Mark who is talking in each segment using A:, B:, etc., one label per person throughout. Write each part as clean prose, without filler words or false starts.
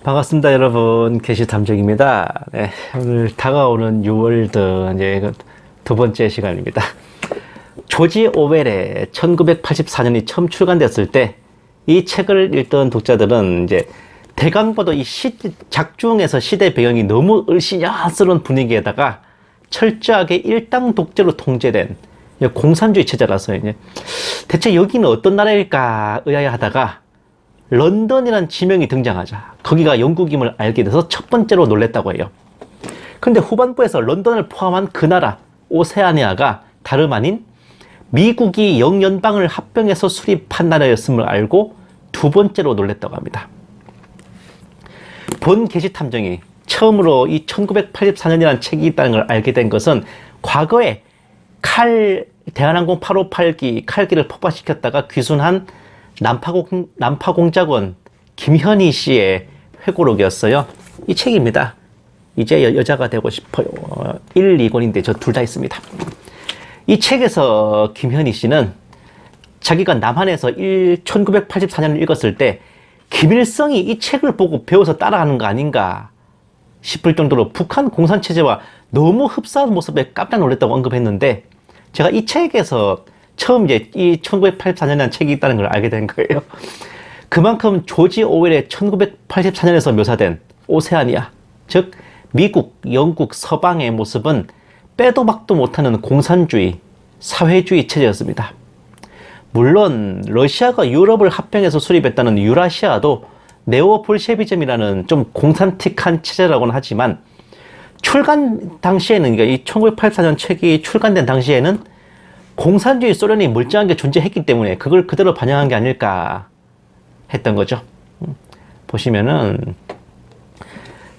A: 반갑습니다, 여러분. 게시탐정입니다. 네, 오늘 다가오는 6월드 이제 두 번째 시간입니다. 조지 오웰의 1984년이 처음 출간됐을 때 이 책을 읽던 독자들은 이제 대강 봐도 이 작중에서 시대 배경이 너무 을씨년스러운 분위기에다가 철저하게 일당 독재로 통제된 공산주의 체제라서 이제 대체 여기는 어떤 나라일까 의아해하다가 런던이라는 지명이 등장하자 거기가 영국임을 알게 돼서 첫 번째로 놀랬다고 해요. 그런데 후반부에서 런던을 포함한 그 나라 오세아니아가 다름 아닌 미국이 영연방을 합병해서 수립한 나라였음을 알고 두 번째로 놀랬다고 합니다. 본 게시탐정이 처음으로 이 1984년이라는 책이 있다는 걸 알게 된 것은 과거에 대한항공 858기 칼기를 폭파시켰다가 귀순한 난파공작원 김현희 씨의 회고록이었어요. 이 책입니다. 이제 여자가 되고 싶어요. 1, 2권인데 저 둘 다 있습니다. 이 책에서 김현희 씨는 자기가 남한에서 1984년을 읽었을 때 김일성이 이 책을 보고 배워서 따라가는 거 아닌가 싶을 정도로 북한 공산체제와 너무 흡사한 모습에 깜짝 놀랐다고 언급했는데, 제가 이 책에서 처음 이제 이 1984년이라는 책이 있다는 걸 알게 된 거예요. 그만큼 조지 오웰의 1984년에서 묘사된 오세아니아, 즉 미국, 영국, 서방의 모습은 빼도 박도 못하는 공산주의, 사회주의 체제였습니다. 물론 러시아가 유럽을 합병해서 수립했다는 유라시아도 네오볼셰비즘이라는 좀 공산틱한 체제라고는 하지만 출간 당시에는, 그러니까 이 1984년 책이 출간된 당시에는 공산주의 소련이 멀쩡하게 존재했기 때문에 그걸 그대로 반영한 게 아닐까 했던 거죠. 보시면은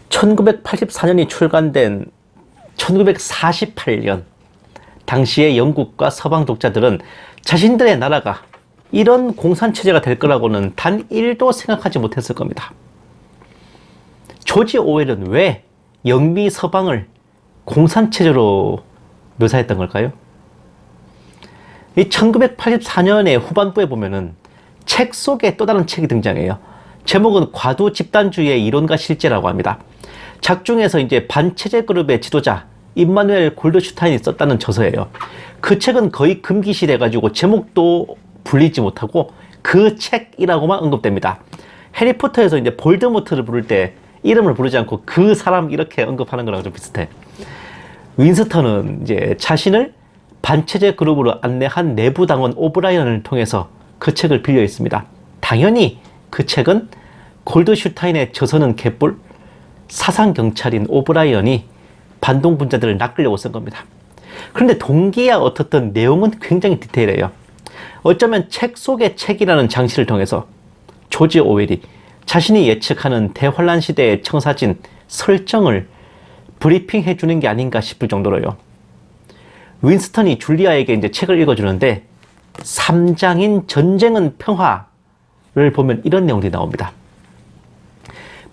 A: 1984년이 출간된 1948년 당시의 영국과 서방 독자들은 자신들의 나라가 이런 공산체제가 될 거라고는 단 1도 생각하지 못했을 겁니다. 조지 오웰은 왜 영미 서방을 공산체제로 묘사했던 걸까요? 이 1984년의 후반부에 보면은 책 속에 또 다른 책이 등장해요. 제목은 과도 집단주의의 이론과 실제라고 합니다. 작중에서 이제 반체제 그룹의 지도자 임마누엘 골드슈타인이 썼다는 저서예요. 그 책은 거의 금기시돼 가지고 제목도 불리지 못하고 그 책이라고만 언급됩니다. 해리포터에서 이제 볼드모트를 부를 때 이름을 부르지 않고 그 사람 이렇게 언급하는 거랑 좀 비슷해. 윈스턴은 이제 자신을 반체제 그룹으로 안내한 내부 당원 오브라이언을 통해서 그 책을 빌려 있습니다. 당연히 그 책은 골드슈타인의 저서는 개뿔, 사상경찰인 오브라이언이 반동분자들을 낚으려고 쓴 겁니다. 그런데 동기야 어떻든 내용은 굉장히 디테일해요. 어쩌면 책 속의 책이라는 장치를 통해서 조지 오웰이 자신이 예측하는 대환란 시대의 청사진 설정을 브리핑해 주는 게 아닌가 싶을 정도로요. 윈스턴이 줄리아에게 이제 책을 읽어주는데 3장인 전쟁은 평화를 보면 이런 내용이 나옵니다.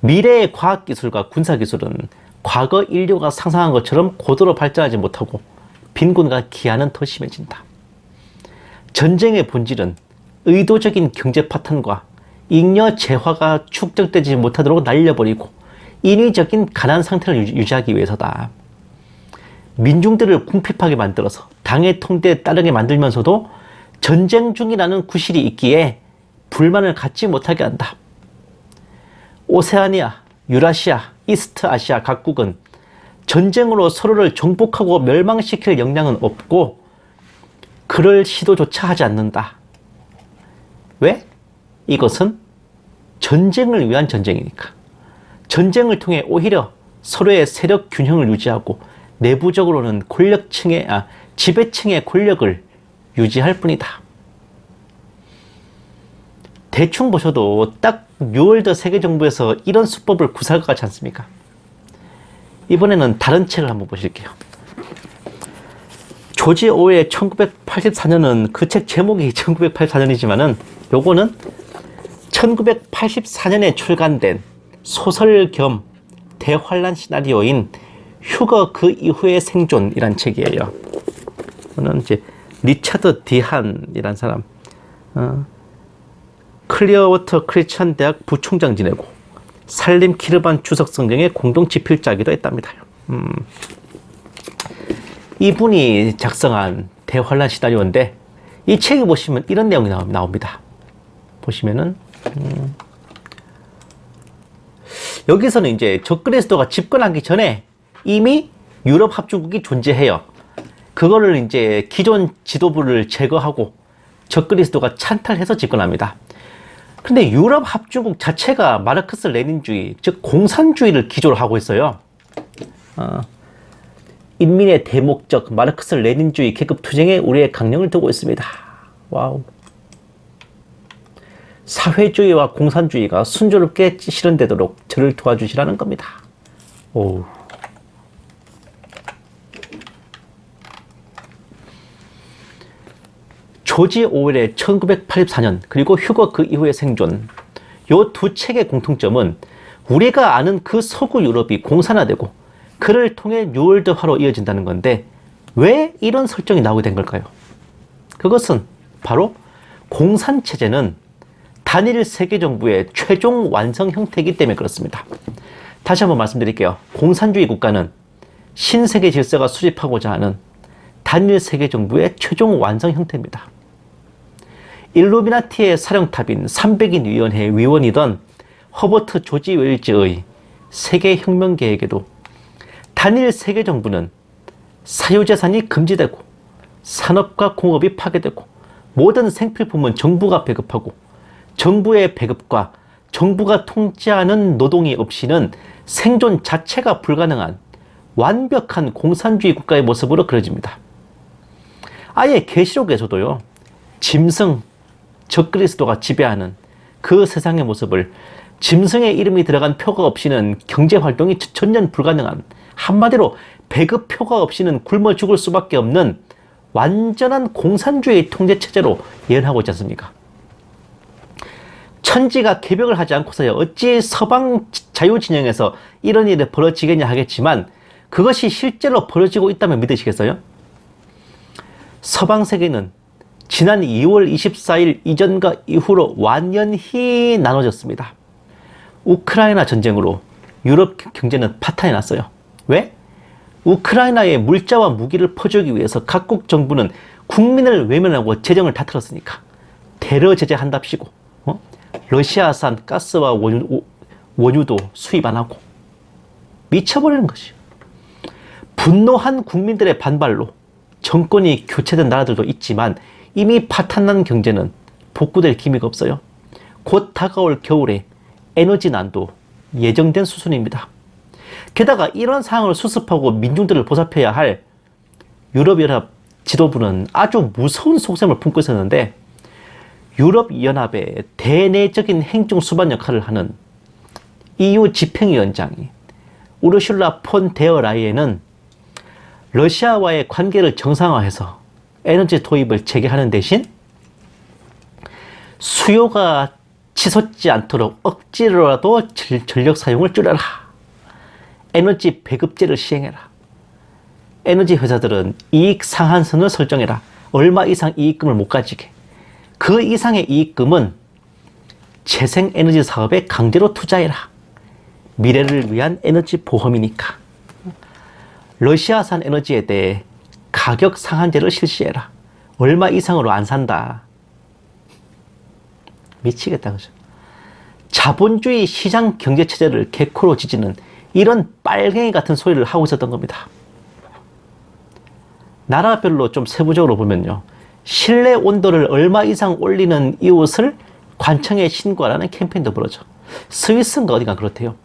A: 미래의 과학기술과 군사기술은 과거 인류가 상상한 것처럼 고도로 발전하지 못하고 빈곤과 기한은 더 심해진다. 전쟁의 본질은 의도적인 경제 파탄과 잉여 재화가 축적되지 못하도록 날려버리고 인위적인 가난 상태를 유지하기 위해서다. 민중들을 궁핍하게 만들어서 당의 통제에 따르게 만들면서도 전쟁 중이라는 구실이 있기에 불만을 갖지 못하게 한다. 오세아니아, 유라시아, 이스트 아시아 각국은 전쟁으로 서로를 정복하고 멸망시킬 역량은 없고 그럴 시도조차 하지 않는다. 왜? 이것은 전쟁을 위한 전쟁이니까. 전쟁을 통해 오히려 서로의 세력 균형을 유지하고 내부적으로는 지배층의 권력을 유지할 뿐이다. 대충 보셔도 딱 뉴월드 세계정부에서 이런 수법을 구사할 것 같지 않습니까? 이번에는 다른 책을 한번 보실게요. 조지 오웰의 1984년은 그 책 제목이 1984년이지만은 요거는 1984년에 출간된 소설 겸 대환란 시나리오인 휴거 그 이후의 생존이란 책이에요. 이거는 이제 리차드 디한이란 사람, 클리어워터 크리스천 대학 부총장 지내고 살림 키르반 주석 성경의 공동 집필자이기도 했답니다. 이분이 작성한 대환란 시나리오인데 이 책에 보시면 이런 내용이 나옵니다. 보시면은 여기서는 이제 적그리스도가 집권하기 전에 이미 유럽 합중국이 존재해요. 그거를 이제 기존 지도부를 제거하고 적그리스도가 찬탈해서 집권합니다. 근데 유럽 합중국 자체가 마르크스 레닌주의, 즉 공산주의를 기조로 하고 있어요. 인민의 대목적 마르크스 레닌주의 계급투쟁에 우리의 강령을 두고 있습니다. 와우. 사회주의와 공산주의가 순조롭게 실현되도록 저를 도와주시라는 겁니다. 오. 조지 오웰의 1984년 그리고 휴거 그 이후의 생존, 요 두 책의 공통점은 우리가 아는 그 서구 유럽이 공산화되고 그를 통해 뉴월드화로 이어진다는 건데 왜 이런 설정이 나오게 된 걸까요? 그것은 바로 공산체제는 단일 세계정부의 최종 완성 형태이기 때문에 그렇습니다. 다시 한번 말씀드릴게요. 공산주의 국가는 신세계 질서가 수립하고자 하는 단일 세계정부의 최종 완성 형태입니다. 일루미나티의 사령탑인 300인 위원회 위원이던 허버트 조지 웰즈의 세계혁명 계획에도 단일 세계정부는 사유재산이 금지되고 산업과 공업이 파괴되고 모든 생필품은 정부가 배급하고 정부의 배급과 정부가 통제하는 노동이 없이는 생존 자체가 불가능한 완벽한 공산주의 국가의 모습으로 그려집니다. 아예 계시록에서도요, 짐승, 적그리스도가 지배하는 그 세상의 모습을 짐승의 이름이 들어간 표가 없이는 경제활동이 전혀 불가능한, 한마디로 배급표가 없이는 굶어 죽을 수밖에 없는 완전한 공산주의 통제체제로 예언하고 있지 않습니까? 천지가 개벽을 하지 않고서야 어찌 서방 자유진영에서 이런 일이 벌어지겠냐 하겠지만 그것이 실제로 벌어지고 있다면 믿으시겠어요? 서방 세계는 지난 2월 24일 이전과 이후로 완연히 나눠졌습니다. 우크라이나 전쟁으로 유럽 경제는 파탄이 났어요. 왜? 우크라이나에 물자와 무기를 퍼주기 위해서 각국 정부는 국민을 외면하고 재정을 다 틀었으니까 테러 제재한답시고 러시아산 가스와 원유도 수입 안 하고 미쳐버리는 것이요. 분노한 국민들의 반발로 정권이 교체된 나라들도 있지만 이미 파탄난 경제는 복구될 기미가 없어요. 곧 다가올 겨울에 에너지난도 예정된 수준입니다. 게다가 이런 상황을 수습하고 민중들을 보살펴야 할 유럽연합 지도부는 아주 무서운 속셈을 품고 있었는데 유럽연합의 대내적인 행정 수반 역할을 하는 EU 집행위원장이 우르슐라 폰 데어 라이엔은 러시아와의 관계를 정상화해서 에너지 도입을 재개하는 대신 수요가 치솟지 않도록 억지로라도 전력 사용을 줄여라. 에너지 배급제를 시행해라. 에너지 회사들은 이익 상한선을 설정해라. 얼마 이상 이익금을 못 가지게. 그 이상의 이익금은 재생에너지 사업에 강제로 투자해라. 미래를 위한 에너지 보험이니까. 러시아산 에너지에 대해 가격 상한제를 실시해라. 얼마 이상으로 안 산다. 미치겠다, 그죠? 자본주의 시장 경제 체제를 개코로 지지는 이런 빨갱이 같은 소리를 하고 있었던 겁니다. 나라별로 좀 세부적으로 보면요, 실내 온도를 얼마 이상 올리는 이웃을 관청에 신고하라는 캠페인도 벌어져. 스위스인가 어디가 그렇대요.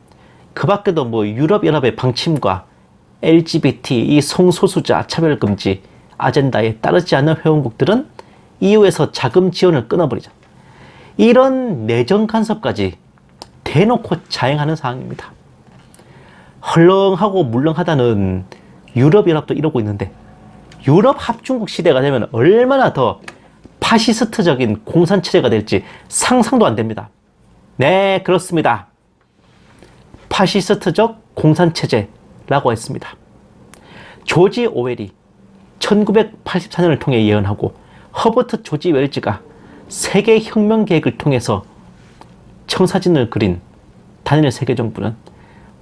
A: 그 밖에도 뭐 유럽연합의 방침과 LGBT, 이 성소수자 차별금지 아젠다에 따르지 않는 회원국들은 EU에서 자금 지원을 끊어버리죠. 이런 내정 간섭까지 대놓고 자행하는 상황입니다. 헐렁하고 물렁하다는 유럽연합도 이러고 있는데 유럽 합중국 시대가 되면 얼마나 더 파시스트적인 공산체제가 될지 상상도 안 됩니다. 네, 그렇습니다. 파시스트적 공산체제라고 했습니다. 조지 오웰이 1984년을 통해 예언하고 허버트 조지 웰즈가 세계혁명 계획을 통해서 청사진을 그린 단일 세계정부는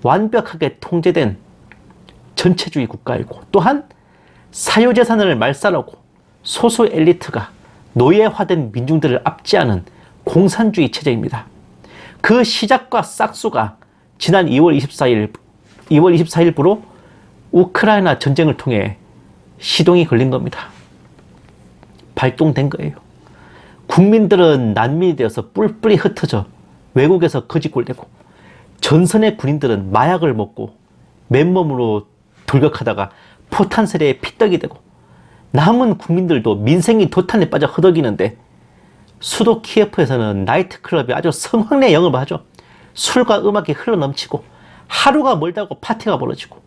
A: 완벽하게 통제된 전체주의 국가이고, 또한 사유재산을 말살하고 소수 엘리트가 노예화된 민중들을 압제하는 공산주의 체제입니다. 그 시작과 싹수가 지난 2월 24일부로 우크라이나 전쟁을 통해 시동이 걸린 겁니다. 발동된 거예요. 국민들은 난민이 되어서 뿔뿔이 흩어져 외국에서 거지꼴되고, 전선의 군인들은 마약을 먹고 맨몸으로 돌격하다가 포탄 세례에 피떡이 되고, 남은 국민들도 민생이 도탄에 빠져 허덕이는데, 수도 키예프에서는 나이트클럽이 아주 성황리에 영업을 하죠. 술과 음악이 흘러넘치고 하루가 멀다고 파티가 벌어지고,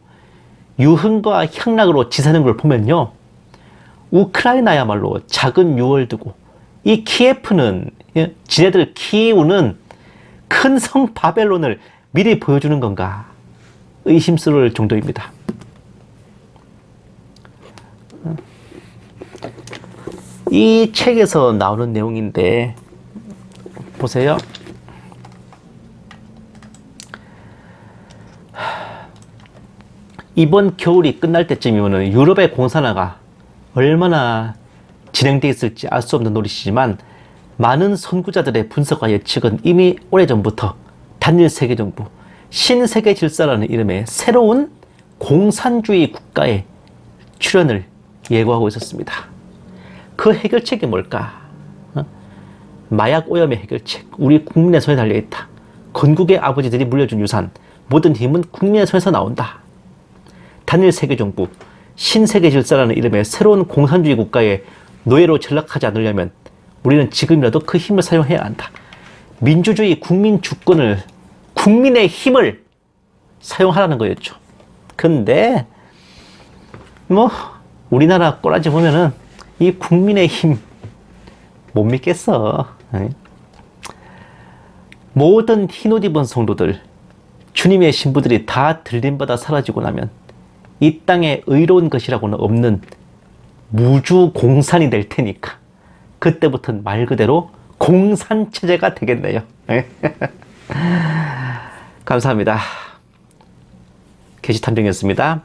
A: 유흥과 향락으로 지새는 걸 보면요, 우크라이나야말로 작은 뉴월드고, 이 키예프는 지네들 키우는 큰 성 바벨론을 미리 보여주는 건가 의심스러울 정도입니다. 이 책에서 나오는 내용인데 보세요. 이번 겨울이 끝날 때쯤이면 유럽의 공산화가 얼마나 진행되어 있을지 알 수 없는 노릇이지만, 많은 선구자들의 분석과 예측은 이미 오래전부터 단일 세계정부, 신세계 질서라는 이름의 새로운 공산주의 국가의 출현을 예고하고 있었습니다. 그 해결책이 뭘까? 마약 오염의 해결책, 우리 국민의 손에 달려있다. 건국의 아버지들이 물려준 유산, 모든 힘은 국민의 손에서 나온다. 단일 세계정부, 신세계 질서라는 이름의 새로운 공산주의 국가의 노예로 전락하지 않으려면 우리는 지금이라도 그 힘을 사용해야 한다. 민주주의 국민 주권을, 국민의 힘을 사용하라는 거였죠. 근데 우리나라 꼬라지 보면은 이 국민의 힘 못 믿겠어. 모든 흰옷 입은 성도들, 주님의 신부들이 다 들림받아 사라지고 나면 이 땅에 의로운 것이라고는 없는 무주 공산이 될 테니까, 그때부터는 말 그대로 공산체제가 되겠네요. 감사합니다. 게시탐정이었습니다.